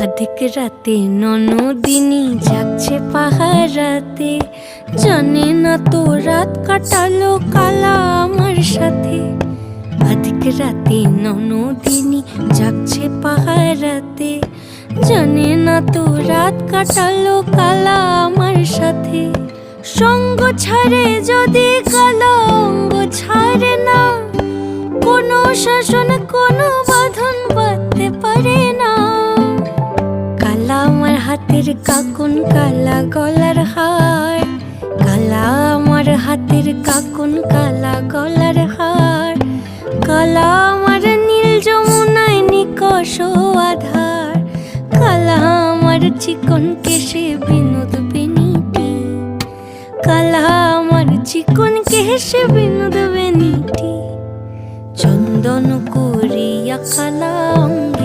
অধিক রাতে ননদিনী জাগছে পাহারাতে, জানে না তো রাত কাটালো কালা আমার সাথে। অধিক রাতে ননদিনী জাগছে পাহারাতে, জানে না তো রাত কাটালো কালা আমার সাথে। সঙ্গ ছাড়ে যদি কালা অঙ্গ ছাড়ে না, কোনো শাসন কোনো বাঁধন বাঁধতে পারে না। কালা আমার হাতের কাকুন কালা গলার হার, কালা আমার হাতের কাকুন কালা গলার হার। কালা আমার নীল যমুনায় নিকষ আধার, কালা আমার চিকন কেশে বিনোদ বেনিটি, কালা আমার চিকন কেশে বিনোদ বেনিটি। চন্দন করিয়া কালা অঙ্গে